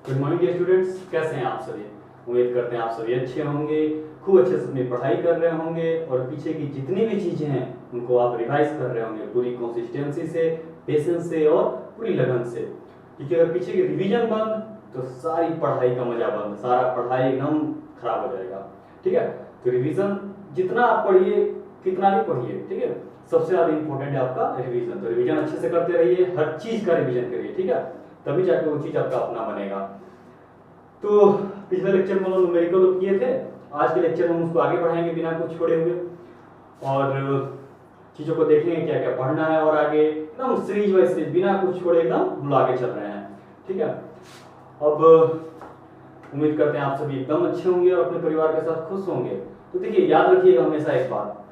Good morning students, कैसे हैं आप सभी। उम्मीद करते हैं आप सभी अच्छे होंगे, खूब अच्छे से अपनी पढ़ाई कर रहे होंगे और पीछे की जितनी भी चीजें हैं उनको आप रिवाइज कर रहे होंगे पूरी कंसिस्टेंसी से, पेशेंस से और पूरी लगन से। क्योंकि अगर पीछे की रिवीजन बंद तो सारी पढ़ाई का मजा बंद, सारा पढ़ाई एकदम खराब हो जाएगा। ठीक है, तो रिवीजन जितना आप पढ़िए, कितना भी पढ़िए, ठीक है, सबसे ज्यादा इंपॉर्टेंट है आपका रिवीजन। तो रिवीजन अच्छे से करते रहिए, हर चीज का रिवीजन करिए, ठीक है, तभी जाके वो चीज आपका अपना बनेगा। तो पिछले लेक्चर में हम न्यूमेरिकल किए थे, आज के लेक्चर में हम उसको आगे बढ़ाएंगे बिना कुछ छोड़े हुए और चीजों को देखेंगे क्या क्या पढ़ना है और आगे एकदम सीरीज बाय सीरीज बिना कुछ छोड़े एकदम हम लोग आगे चल रहे हैं। ठीक है, अब उम्मीद करते हैं आप सभी एकदम अच्छे होंगे और अपने परिवार के साथ खुश होंगे। तो देखिए, याद रखिएगा हमेशा एक बात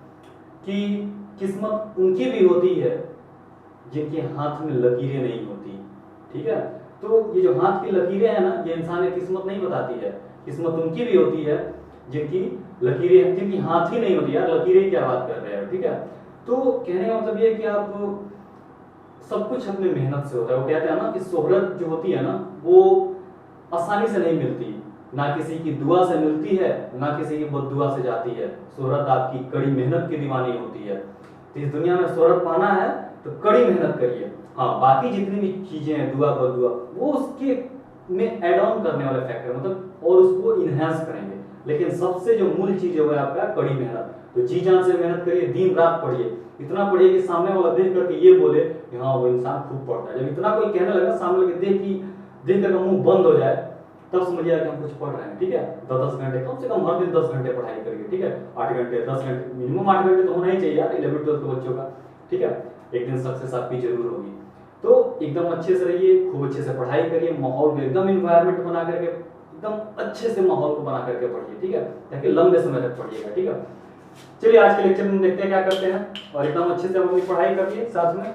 कि किस्मत उनकी भी होती है जिनके हाथ में लकीरें नहीं होती। ठीक है, तो ये जो हाथ की लकीरें हैं ना, ये इंसान की किस्मत नहीं बताती है। किस्मत उनकी भी होती है जिनकी लकीरें, जिनकी हाथ ही नहीं होती। यार लकीरें क्या बात कर रहे हैं, ठीक है। तो कहने का मतलब ये है कि आप सब कुछ अपने मेहनत से होता है। वो कहते हैं ना कि शोहरत जो होती है ना, वो आसानी से नहीं मिलती, ना किसी की दुआ से मिलती है, ना किसी की बद्दुआ से जाती है। शोहरत आपकी कड़ी मेहनत की दीवानी होती है। तो इस दुनिया में शोहरत पाना है तो कड़ी मेहनत करिए। हाँ, बाकी जितनी भी चीजें हैं, दुआ बद्दुआ, वो उसके में एड ऑन करने वाले फैक्टर, मतलब और उसको इनहेंस करेंगे। लेकिन सबसे जो मूल चीज है वो है आपका कड़ी मेहनत। तो जी जान से मेहनत करिए, दिन रात पढ़िए, इतना पढ़िए कि सामने वाला देख करके ये बोले कि हाँ वो इंसान खूब पढ़ता है। जब इतना कोई कहने लगे सामने वाले देख करके मुंह बंद हो जाए, तब समझिए कि हम कुछ पढ़ रहे हैं। ठीक है, 10-10 घंटे कम से कम हर दिन 10 घंटे पढ़ाई करिए। ठीक है, 8 घंटे 10 घंटे मिनिमम 8 घंटे तो होना ही चाहिए यार 11-12 के बच्चों का। ठीक है, एक दिन सक्सेस आपकी जरूर होगी। तो एकदम अच्छे से रहिए, खूब अच्छे से पढ़ाई करिए, माहौल में एकदम इन्वायरमेंट बना करके एकदम अच्छे से माहौल को बना करके पढ़िए। ठीक है, ताकि लंबे समय तक पढ़िएगा। ठीक है, चलिए आज के लेक्चर में देखते हैं क्या करते हैं और एकदम अच्छे से हम अपनी पढ़ाई करिए साथ में।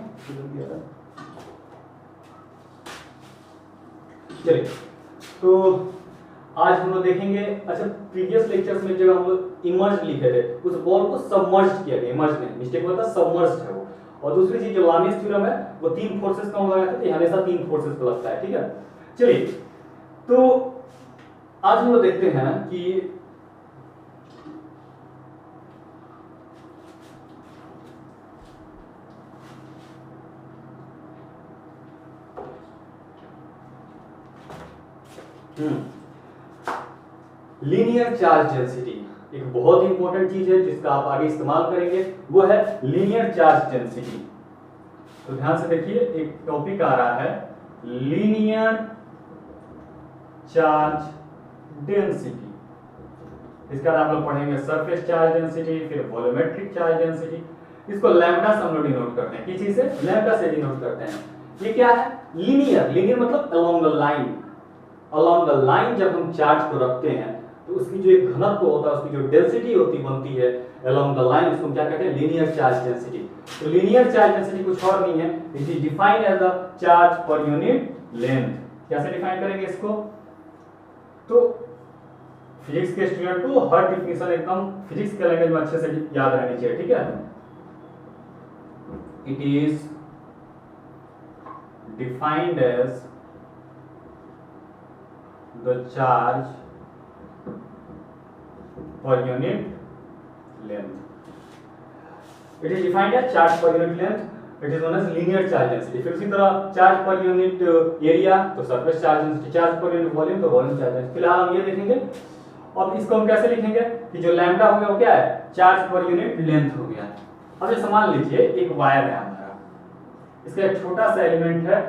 चलिए, तो आज हम लोग देखेंगे, अच्छा प्रीवियस लेक्चर्स में जब हम लोग इमर्ज लिखे थे, उस बॉल को सबमर्ज किया गया। इमर्ज में मिस्टेक होता है, सबमर्ज है वो। और दूसरी चीज जो लामीस थ्योरम है, वो 3 फोर्सेस का लगाया था, हमेशा 3 फोर्सेस को लगता है। ठीक है, चलिए तो आज हम लोग देखते हैं कि लीनियर चार्ज डेंसिटी एक बहुत इंपॉर्टेंट चीज है जिसका आप आगे इस्तेमाल करेंगे, वो है लीनियर चार्ज डेंसिटी। तो ध्यान से देखिए, एक टॉपिक आ रहा है लीनियर चार्ज डेंसिटी। इसके बाद आप लोग पढ़ेंगे सरफेस चार्ज डेंसिटी, फिर वॉल्यूमेट्रिक चार्ज डेंसिटी। इसको लैम्डा से हम लोग डिनोट करते हैं। किस चीज से? लैम्डा से डिनोट करते हैं। ये क्या है? लीनियर। लीनियर मतलब along the line. Along the line जब हम चार्ज को रखते हैं तो उसकी जो एक घनत्व होता है, उसकी जो डेंसिटी होती बनती है अलोंग द लाइन, उसको क्या कहते हैं? Linear charge density. तो लीनियर चार्ज डेंसिटी कुछ और नहीं है, it is defined as the charge per unit length. कैसे डिफाइन करेंगे इसको? तो फिजिक्स के स्टूडेंट को हर डिफिनेशन एकदम फिजिक्स के लैंग्वेज में अच्छे से याद रहनी चाहिए। ठीक है, it is defined as the charge per unit length. It is defined as charge per unit length. It is known as linear charge density. फिर इसी तरह charge per unit area तो surface charge density, charge per unit volume तो volume charge density। फिलहाल हम ये देखेंगे। अब इसको हम कैसे लिखेंगे कि जो लैम्डा हो गया वो क्या है? चार्ज पर यूनिट लेंथ हो गया। अब ये मान लीजिए एक वायर है हमारा, इसका एक छोटा सा एलिमेंट है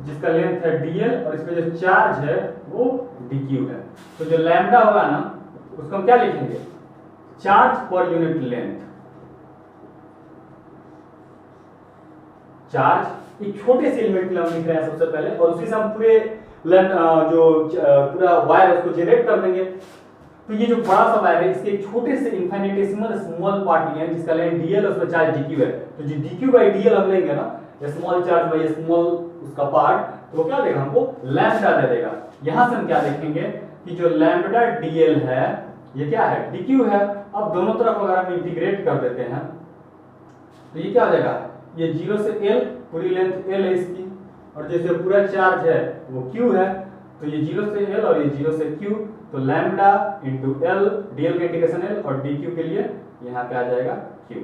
जिसका लेंथ है dl और इसमें जो चार्ज है वो dq है। तो जो लैम्डा होगा ना, उसको हम क्या लिखेंगे? Charge per unit length. Charge एक छोटे से एलिमेंट के लिए हम लिख रहे हैं सबसे पहले, और उसी से हम पूरे जो पूरा वायर है उसको जनरेट कर देंगे। तो ये जो बड़ा सा वायर है, इसके एक छोटे से इनफिनिटेसिमल स्मॉल पार्ट लिया है जिसका लेंथ dl और उसमें चार्ज dq है। तो जो dq बाई dl हम लेंगे ना, स्मॉल चार्ज बाई स्मॉल उसका पार्ट, तो वो क्या देगा? हमको लैम्डा दे देगा। यहां से हम क्या देखेंगे कि जो लैम्डा dl है ये क्या है? dq है। अब दोनों तरफ अगर हम इंटीग्रेट कर देते हैं तो ये क्या हो जाएगा? ये 0 से l, पूरी लेंथ l है इसकी, और जैसे पूरा चार्ज है वो q है, तो ये 0 से L और ये 0 से Q, तो लैम्डा इंटू एल, डीएल का इंटीग्रेशन L और डी क्यू के लिए यहाँ पे आ जाएगा Q।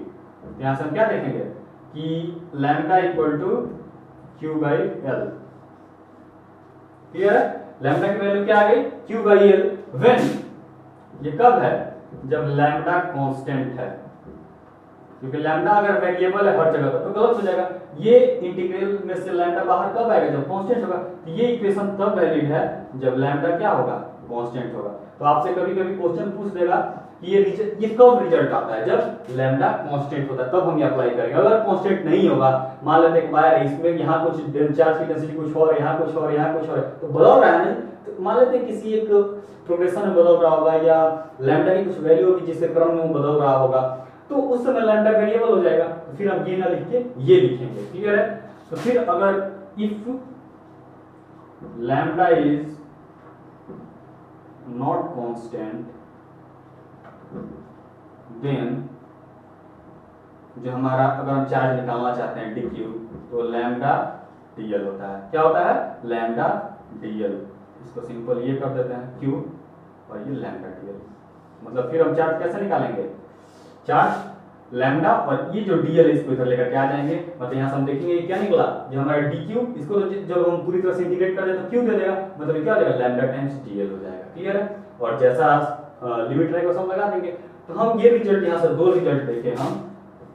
यहाँ से हम क्या देखेंगे कि lambda equal to Q by L. Clear है? लैम्डा की वैल्यू क्या आ गई? Q by L. व्हेन, ये कब है? जब लैम्डा कांस्टेंट है, क्योंकि लैम्डा अगर वेरिएबल है हर जगह पर तो गलत हो जाएगा। ये इंटीग्रल में से लैम्डा बाहर कब आएगा? जब कांस्टेंट होगा। तो ये इक्वेशन तब वैलिड है जब लैम्डा क्या होगा? कांस्टेंट होगा। तो आपसे कभी कभी क्वेश्चन पूछ देगा कि ये कब रिजल्ट आता है? जब लैम्डा कांस्टेंट होता है, तब हम ये अप्लाई करेंगे। अगर कांस्टेंट नहीं होगा, मान लेते हैं वायर इसमें यहाँ कुछ चार्ज की डेंसिटी कुछ और, यहाँ कुछ और, यहाँ कुछ और, तो बदल रहा है नहीं, तो मान लेते हैं किसी एक प्रोग्रेशन में बदल रहा होगा या लैम्डा की कुछ वैल्यू होगी जिसके क्रम में वो बदल रहा होगा, तो उस समय लैम्डा वेरिएबल हो जाएगा। तो फिर हम ये ना लिख के ये लिखेंगे। क्लियर है? तो फिर अगर if lambda is not constant, then जो हमारा, अगर हम चार्ज निकालना चाहते हैं dq, तो लैम्डा dl होता है। क्या होता है? Lambda dl। इसको सिंपल ये कर देते हैं q और ये लैम्डा dl। मतलब फिर हम चार्ज कैसे निकालेंगे? चार्ज लैम्डा और ये जो dl इसको इधर लेकर के आ जाएंगे। मतलब यहाँ से हम देखेंगे ये क्या निकला, जो हमारा dq, इसको जब हम पूरी तरह से इंटीग्रेट कर दें तो q दे देगा, मतलब क्या हो जाएगा? लैम्डा टाइम्स dl हो जाएगा। क्लियर है? और जैसा लिमिट रहेगा सब लगा देंगे। तो हम ये रिजल्ट यहाँ से दो रिजल्ट देखे, हम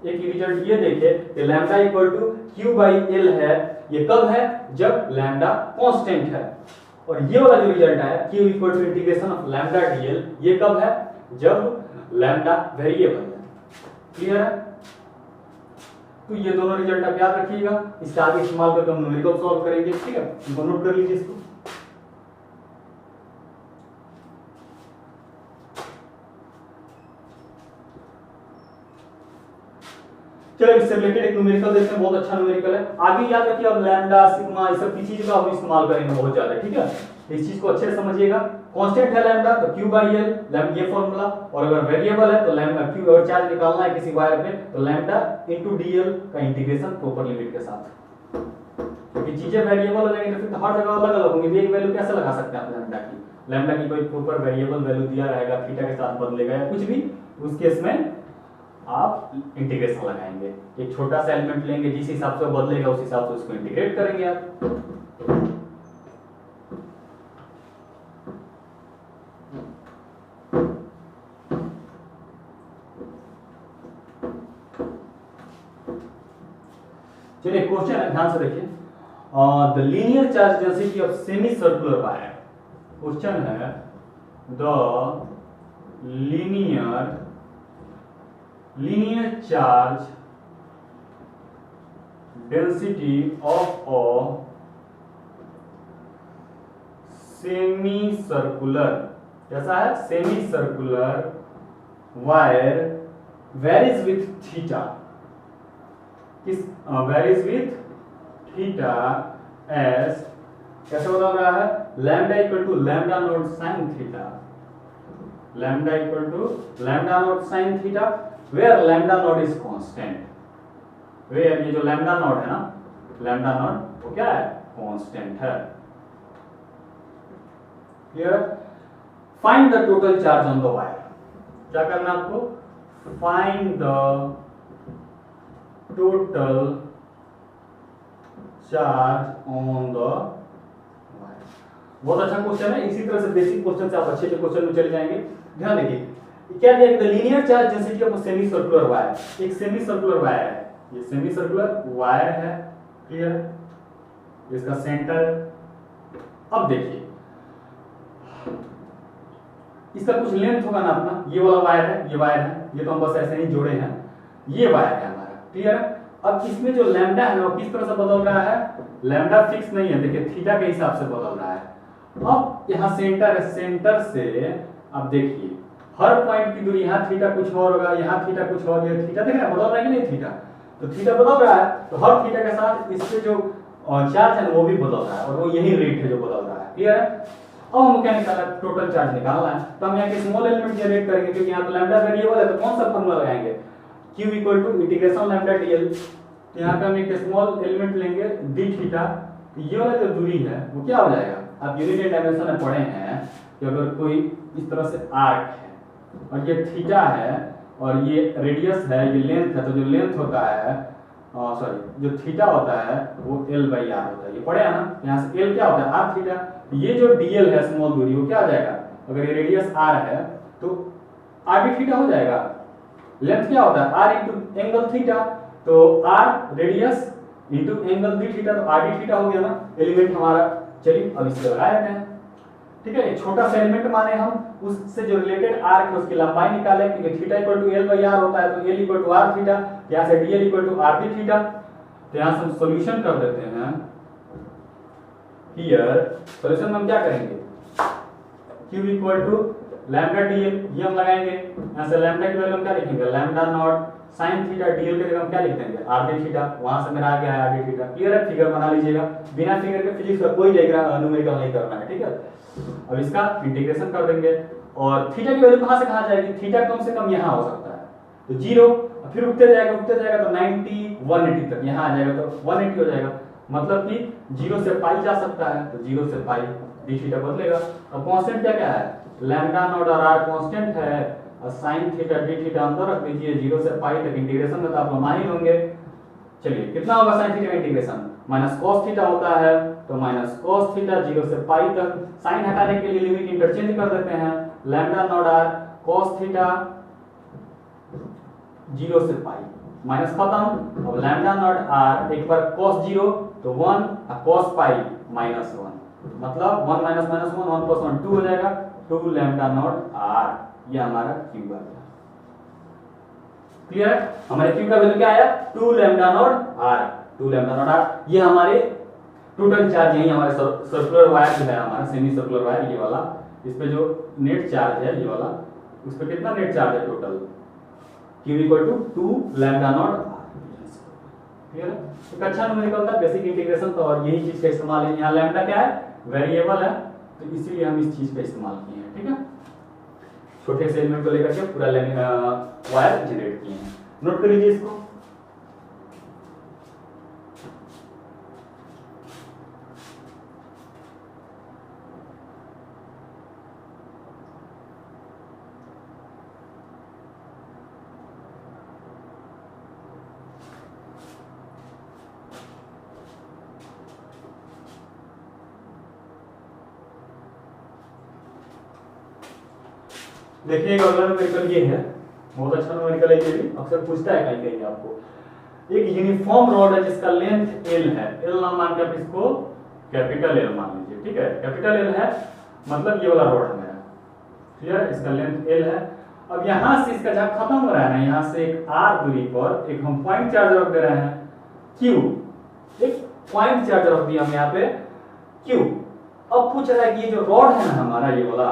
एक रिजल्ट ये देखे कि lambda equal to q by L है। ये कब है? जब लैम्डा कांस्टेंट है। और ये वाला जो रिजल्ट आया q equal to integration of lambda dl, ये कब है? जब लैम्डा वेरिएबल है। क्लियर है? तो ये दोनों रिजल्ट आप याद रखिएगा। इसका आगे इस्तेमाल करके हम न्यूमेरिकल सॉल्व करेंगे। ठीक है, इनको नोट कर लीजिए इसको। चलो इससे रिलेटेड एक न्यूमेरिकल देखते हैं, बहुत अच्छा न्यूमेरिकल है। आगे याद रखिए, अब लैम्डा, सिग्मा, ये सब की चीज का हम इस्तेमाल करेंगे बहुत ज्यादा। ठीक है, इस चीज को अच्छे से समझिएगा। कांस्टेंट है लैम्डा तो q बाई एल, लैम्डा ये फॉर्मूला, और अगर वेरिएबल है तो लैम्डा q, और चार्ज निकालना है किसी वायर पे तो लैम्डा इनटू dl का इंटीग्रेशन प्रॉपर लिमिट के साथ। क्योंकि चीजें वेरिएबल हो जाएंगी तो फिर हर जगह अलग अलग होंगी। एक वैल्यू कैसे लगा सकते हैं आप लैम्डा की? लैम्डा की कोई प्रॉपर वेरिएबल वैल्यू दिया रहेगा, थीटा के साथ बदलेगा या कुछ भी, उस केस में आप इंटीग्रेशन लगाएंगे। एक छोटा सा एलिमेंट लेंगे, जिस हिसाब से बदलेगा उस हिसाब से उसको इंटीग्रेट करेंगे आप। चलिए क्वेश्चन है, ध्यान से देखिए। The linear charge density of semi circular wire. Question है the linear charge density of a semicircular, कैसा है? semicircular wire varies with theta, किस varies with theta as, कैसे बदल रहा है? lambda equal to lambda naught sin theta, lambda equal to lambda naught sin theta, where lambda naught is constant, where ये जो lambda naught है ना, lambda naught वो क्या है? constant है। Clear? Find the total charge on the wire. क्या करना है आपको? Find the total charge on the wire. बहुत अच्छा क्वेश्चन है। इसी तरह से बेसिक क्वेश्चन से आप अच्छे से क्वेश्चन में चले जाएंगे। ध्यान देखिए क्या दिया है? Linear charge density of semi circular wire. एक सेमी सर्कुलर वायर है, ये सेमी सर्कुलर वायर है। क्लियर? इसका सेंटर, अब देखिए इसका कुछ लेंथ होगा ना अपना, ये वाला वायर है, ये वायर है, ये तो हम बस ऐसे ही जोड़े हैं, ये वायर है हमारा। क्लियर है? अब इसमें जो लैम्डा है वो किस तरह से बदल रहा है? लैम्डा फिक्स नहीं है, देखिए थीटा के हिसाब से बदल रहा है। अब यहाँ सेंटर है, सेंटर से अब देखिए हर पॉइंट की दूरी, यहाँ थीटा कुछ और होगा, यहाँ थीटा कुछ और, ये थीटा देख रहे हैं बदल रहा है कि नहीं? थीटा, तो थीटा बदल रहा है, तो हर थीटा के साथ इससे जो चार्ज है वो भी बदल रहा है, और वो यही रेट है जो बदल रहा है। क्लियर है? अब हम क्या निकालना है? टोटल चार्ज निकालना है। तो हम यहाँ के स्मॉल एलिमेंट जनरेट करेंगे, क्योंकि यहाँ तो लैम्डा वेरिएबल है, तो कौन सा फॉर्मूला लगाएंगे? q equal to integration lambda dl। यहाँ पे हम एक स्मॉल एलिमेंट लेंगे d थीटा, ये वाला जो दूरी है वो क्या हो जाएगा? आप यूनिट एंड डायमेंशन में पढ़े हैं कि अगर कोई इस तरह से आर्क है और ये थीटा है और ये रेडियस है, ये लेंथ है, तो जो लेंथ होता है सॉरी जो थीटा होता है वो L बाई आर होता है। ये पढ़े हैं ना, यहाँ से L क्या होता है आर थीटा। ये जो dl है स्मॉल दूरी वो क्या हो जाएगा, अगर ये रेडियस r है तो r डी थीटा हो जाएगा। लेंथ क्या होता है r इंटू एंगल थीटा, तो r radius into angle D theta, तो r डी थीटा हो गया ना एलिमेंट हमारा। चलिए अब इससे लगा लेते हैं, ठीक है। एक छोटा सा एलिमेंट माने हम, उससे जो रिलेटेड आर्क है उसकी लंबाई निकाले, क्योंकि theta equal to L by R होता है, तो L equal to R theta, यहाँ से dl equal to R D theta. तो यहाँ से हम सॉल्यूशन कर देते हैं। हियर सॉल्यूशन में हम क्या करेंगे, q equal to lambda dl, ये हम लगाएंगे। यहाँ से लैम्डा की वैल्यू हम क्या लिखेंगे, lambda naught sine theta, dl की जगह हम क्या लिख देंगे आर डी थीटा, वहां से मेरा आ गया है आर डी थीटा। क्लियर है, फिगर बना लीजिएगा, बिना फिगर के फिजिक्स का कोई डायग्राम न्यूमेरिकल नहीं करना है, ठीक है। अब इसका इंटीग्रेशन कर देंगे और थीटा की वैल्यू कहां से कहां जाएगी, थीटा कम से कम यहां हो सकता है तो 0, फिर उठते जाएगा तो 90 180 तक यहां आ जाएगा, तो 180 हो जाएगा, मतलब कि 0 से पाई जा सकता है, तो 0 से पाई डी थीटा बदलेगा। अब कांस्टेंट क्या क्या है, लैम्डा नॉट और आर कांस्टेंट है, और sin थीटा डी थीटा अंदर रख दीजिए, 0 से पाई तक इंटीग्रेशन में तो आप मान ही होंगे। चलिए कितना होगा sin थीटा का इंटीग्रेशन, माइनस cos थीटा होता है, तो माइनस cos थीटा 0 से पाई तक, sin हटाने के लिए लिमिट इंटरचेंज कर देते हैं, lambda naught R cos theta 0 से पाई माइनस खत्म। अब लैम्डा नॉट आर एक बार cos 0 तो 1 और cos पाई माइनस 1, मतलब 1 माइनस माइनस 1 1 प्लस 1 2 हो जाएगा, 2 लैम्डा नॉट आर, ये हमारा q आ गया। क्लियर है, हमारे q का वैल्यू क्या आया 2 lambda naught r, 2 lambda naught r। ये हमारे टोटल चार्ज, यही हमारे सर्कुलर वायर जो है हमारा सेमी सर्कुलर वायर, ये वाला, इस पे जो नेट चार्ज है ये वाला, उस पे कितना नेट चार्ज है total, q equal to 2 lambda naught r। Clear है, एक अच्छा न्यूमेरिकल था, बेसिक इंटीग्रेशन, तो और यही चीज का इस्तेमाल है। यहाँ लैम्डा क्या है, वेरिएबल है, तो इसीलिए हम इस चीज का इस्तेमाल किए हैं, ठीक है। छोटे से एलिमेंट को लेकर के पूरा वायर जनरेट किए हैं, नोट कर लीजिए इसको। देखिएगा अगला न्यूमेरिकल ये है, बहुत अच्छा न्यूमेरिकल है, ये भी अक्सर पूछता है कहीं कहीं आपको। एक यूनिफॉर्म रॉड है जिसका लेंथ L है, L नाम मान के आप इसको कैपिटल L मान लीजिए, ठीक है। कैपिटल L है मतलब ये वाला रॉड है मेरा, क्लियर है, इसका लेंथ L है। अब यहां से इसका जहां खत्म हो रहा है ना, यहां से एक r दूरी पर एक हम पॉइंट चार्ज रख दे रहे हैं Q, एक पॉइंट चार्ज रख दिया हम यहाँ पे Q। अब पूछ रहा है कि ये जो रॉड है ना हमारा ये वाला,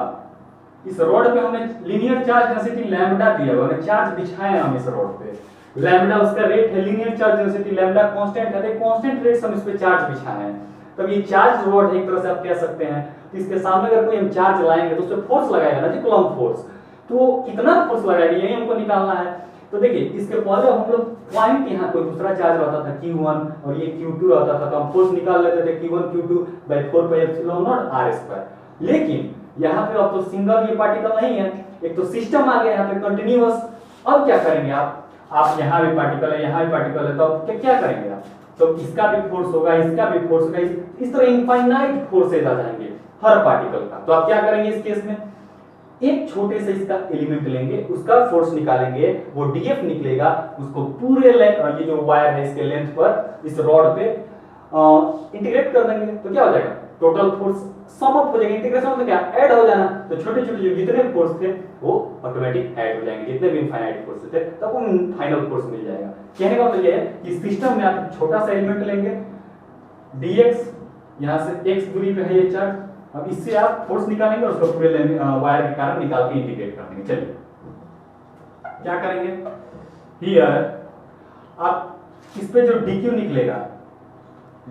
इस रॉड पे हमें लीनियर चार्ज डेंसिटी लैम्डा दिया हुआ है, चार्ज बिछाए हम इस रॉड पे, लैम्डा उसका रेट है, linear charge density lambda constant है, कांस्टेंट रेट से हम इस पे चार्ज बिछाए हैं। तब ये चार्ज रॉड एक तरह से आप कह सकते हैं, तो इसके सामने अगर कोई हम चार्ज लाएंगे तो उस पे फोर्स लगाएगा ना जी, कूलम्ब फोर्स, तो कितना फोर्स लगाएगा यही हमको निकालना है। तो देखिए इसके पहले हम लोग पॉइंट यहाँ कोई दूसरा चार्ज रहता था Q1 और ये Q2 रहता था, तो हम फोर्स निकाल लेते थे Q1 Q2 by 4 pi epsilon naught r square. लेकिन यहाँ पे अब तो सिंगल ये पार्टिकल नहीं है, एक तो सिस्टम आ गया यहाँ पे कंटिन्यूअस। अब क्या करेंगे आप यहाँ भी पार्टिकल है, यहाँ भी पार्टिकल है, तो अब क्या करेंगे आप, तो इसका भी फोर्स होगा, इसका भी फोर्स होगा, इस तरह इनफाइनाइट फोर्सेज आ जाएंगे हर पार्टिकल का। तो आप क्या करेंगे इस केस में, एक छोटे से इसका एलिमेंट लेंगे, उसका फोर्स निकालेंगे, वो डीएफ निकलेगा, उसको पूरे ये जो वायर है इसके लेंथ पर इस रॉड पे इंटीग्रेट कर देंगे, तो क्या हो जाएगा टोटल फोर्स सम अप हो जाएगा। इंटीग्रेशन मतलब क्या, ऐड हो जाना, तो छोटे छोटे जो जितने फोर्स थे वो ऑटोमेटिक ऐड हो जाएंगे, जितने भी इनफाइनाइट फोर्स थे तब वो फाइनल फोर्स मिल जाएगा। कहने का मतलब ये है कि सिस्टम में आप छोटा सा एलिमेंट लेंगे dx, यहां से x दूरी पे है ये चार्ज, अब इससे आप फोर्स निकालेंगे और उसको पूरे वायर के कारण निकाल के इंटीग्रेट कर देंगे। चलिए क्या करेंगे, हियर आप इस पे जो dq निकलेगा,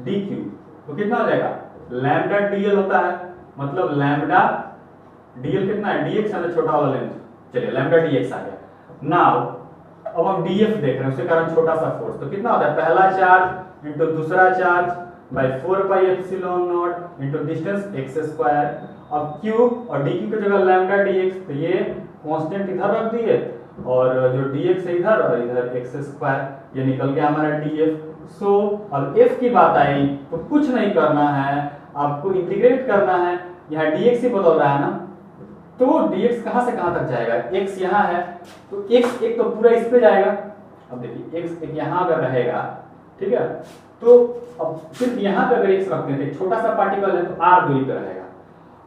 dq तो कितना हो जाएगा, लैम्डा dl होता है, मतलब लैम्डा dl कितना है, dx है ना छोटा वाला लेंथ, चलिए लैम्डा dx आ गया। नाउ अब हम df देख रहे हैं, उसके कारण छोटा सा फोर्स, तो कितना होता है, पहला चार्ज इंटू दूसरा charge by 4 pi epsilon naught into distance x square. अब क्यू और डी क्यू की जगह लैम्डा डी एक्स, तो ये कांस्टेंट इधर रख दिए और जो डी एक्स है इधर और इधर एक्स स्क्वायर, ये निकल गया हमारा डी एफ। सो अब एफ की बात आई तो कुछ नहीं करना है, आपको इंटीग्रेट करना है। यहाँ dx ही बदल रहा है ना, तो dx कहाँ से कहाँ तक जाएगा, x यहाँ है तो x एक तो पूरा इस पे जाएगा। अब देखिए x एक यहाँ अगर रहेगा, ठीक है, तो अब सिर्फ यहाँ पे अगर x रखते हैं, छोटा सा पार्टिकल है तो r दूरी पे रहेगा।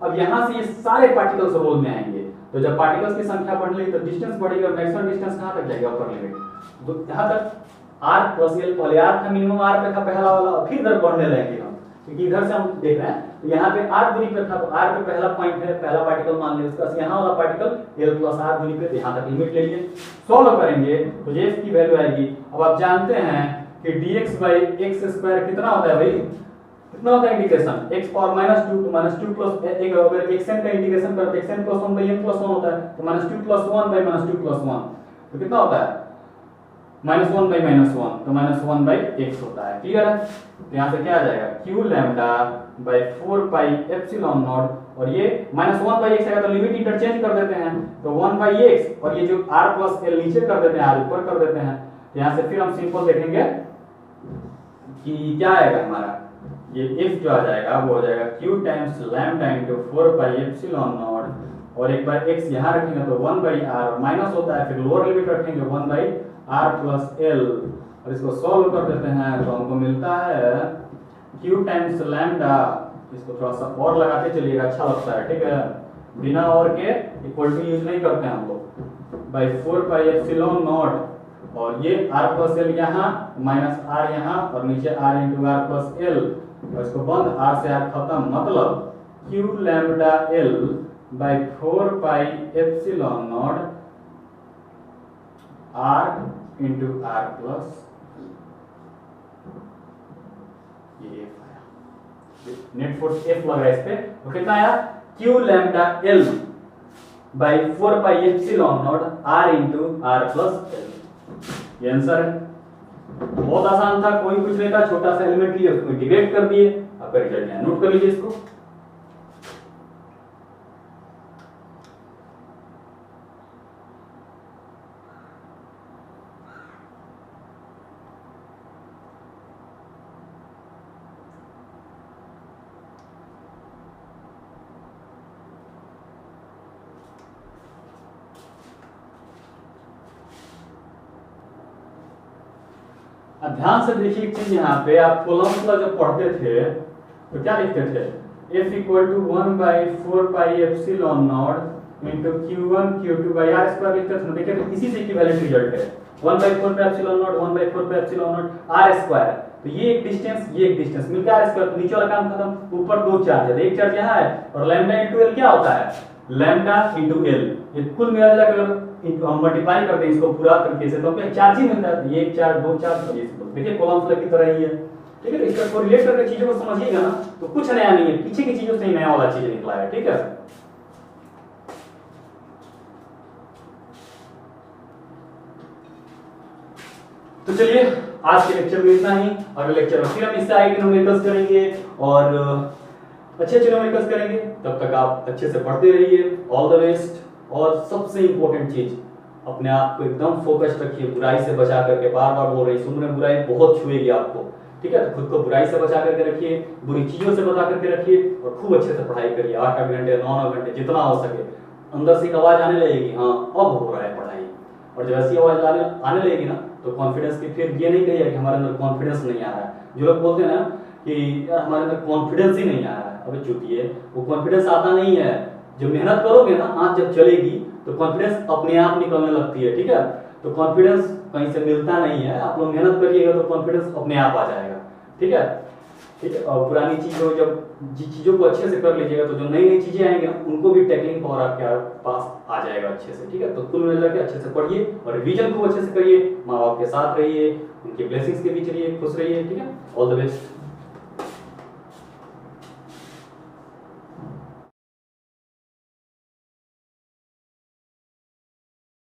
अब यहाँ से ये सारे पार्टिकल्स रोल में आएंगे, तो जब पार्टिकल्स की संख्या बढ़ रही तो डिस्टेंस बढ़ेगा, मैक्सिमम डिस्टेंस कहाँ तक जाएगा, ऊपर लिमिट, तो यहाँ तक r प्लस l, पहले r था मिनिमम, r पे था पहला वाला, फिर इधर बढ़ने लगेंगे हम, क्योंकि इधर से हम देख रहे हैं तो यहाँ पे r दूरी पे था, तो r पे पहला पॉइंट है, पहला पार्टिकल मान लिया, उसका यहाँ वाला पार्टिकल l प्लस r दूरी पे, तो यहाँ तक लिमिट ले लिए। सॉल्व करेंगे तो ये इसकी वैल्यू आएगी। अब आप जानते हैं कि dx बाई एक्स स्क्वायर कितना होता है भाई, कितना होता है इंटीग्रेशन x पावर -2 तो -2 प्लस एक, अगर xn का इंटीग्रेशन करते xn plus 1 by n plus 1 होता है, तो -2 प्लस 1 बाई -2 प्लस 1 तो कितना होता है, -1 बाई -1, तो -1 बाई x होता है। क्लियर है, तो यहाँ से क्या आ जाएगा, q lambda by 4 pi epsilon not, और ये -1 बाई x आएगा तो लिमिट इंटरचेंज कर देते हैं, तो 1 बाई x, और ये जो r प्लस l नीचे कर देते हैं, r ऊपर कर देते हैं। यहाँ से फिर हम सिंपल देखेंगे कि क्या आएगा हमारा, ये f जो आ जाएगा वो हो जाएगा q times lambda into 4 pi epsilon not, और एक बार x यहाँ रखेंगे तो 1 बाई r, माइनस होता है, फिर लोअर लिमिट रखेंगे 1 बाई r प्लस l, और इसको सॉल्व कर देते हैं तो हमको मिलता है q टाइम्स लैम्डा, इसको थोड़ा सा और लगाते चलिएगा, अच्छा लगता है, ठीक है, बिना और के इक्वल टू यूज नहीं करते हैं हम लोग, बाई 4 पाई एप्सिलॉन नॉट, और ये r प्लस l यहाँ माइनस r यहाँ, और नीचे r into r plus l, और इसको बंद, r से r खत्म, मतलब q lambda l by 4 pi epsilon not r into r plus, ये f आया, नेट फोर्स f लग रहा है इस पे, तो कितना आया, q lambda l by 4 pi epsilon not r into r plus l, ये आंसर है। बहुत आसान था, कोई कुछ नहीं था, छोटा सा एलिमेंट लिया उसको इंटीग्रेट कर दिए, आपका रिजल्ट यहाँ नोट कर लीजिए इसको। ध्यान से देखिए एक चीज, यहाँ पे आप कॉलम्स का जब पढ़ते थे तो क्या लिखते थे, f equal to 1 by 4 pi epsilon naught into q1 q2 by r square लिखते थे। देखिए तो इसी से इक्विवेलेंट रिजल्ट है, 1 by 4 pi epsilon not 1 by 4 pi epsilon not r square, तो ये एक डिस्टेंस ये एक डिस्टेंस मिलकर r स्क्वायर, नीचे वाला काम खत्म, ऊपर दो चार्ज है, एक चार्ज यहाँ है, और लैम्डा इंटू l क्या होता है, लैम्डा इंटू l, ये कुल मिला जुला कर हम मल्टीप्लाई करते हैं इसको पूरा तरीके से, तो हमें चार्ज ही मिलता है, ये एक चार्ज दो चार्ज, और ये देखिए कॉलम की तरह ही है, ठीक है। तो इसका कोरिलेट करके चीजों को समझिएगा ना, तो कुछ नया नहीं है, पीछे की चीजों से ही नया वाला चीज निकला है, ठीक है। तो चलिए आज के लेक्चर में इतना ही, अगले लेक्चर में फिर हम इससे आगे न्यूमेरिकल्स करेंगे और अच्छे न्यूमेरिकल्स करेंगे। तब तक आप अच्छे से पढ़ते रहिए, ऑल द बेस्ट। और सबसे इंपॉर्टेंट चीज, अपने आप को एकदम फोकस्ड रखिए, बुराई से बचा करके, बार बार बोल रही इस उम्र में बुराई बहुत छुएगी आपको, ठीक है। तो खुद को बुराई से बचा करके रखिए, बुरी चीजों से बचा करके रखिए, और खूब अच्छे से पढ़ाई करिए, 8 घंटे 9 घंटे जितना हो सके। अंदर से एक आवाज आने लगेगी, हाँ अब हो रहा है पढ़ाई, और जब ऐसी आवाज आने लगेगी ना, तो कॉन्फिडेंस की फिर ये नहीं कहिए कि हमारे अंदर कॉन्फिडेंस नहीं आ रहा है। जो लोग बोलते हैं ना कि यार हमारे अंदर कॉन्फिडेंस ही नहीं आ रहा है, अबे चुतिए, वो कॉन्फिडेंस आता नहीं है, जब मेहनत करोगे ना, हाथ जब चलेगी तो कॉन्फिडेंस अपने आप निकलने लगती है, ठीक है। तो कॉन्फिडेंस कहीं से मिलता नहीं है, आप लोग मेहनत करिएगा तो कॉन्फिडेंस अपने आप आ जाएगा, ठीक है, ठीक है। और पुरानी चीजों जब चीजों को अच्छे से कर लीजिएगा तो जो नई नई चीजें आएंगी ना, उनको भी टैकलिंग पावर आपके पास आ जाएगा अच्छे से, ठीक है। तो कुल मिला के अच्छे से पढ़िए और रिवीजन को अच्छे से करिए, माँ बाप के साथ रहिए, उनके ब्लेसिंग्स के बीच रहिए, खुश रहिए, ठीक है। All the best.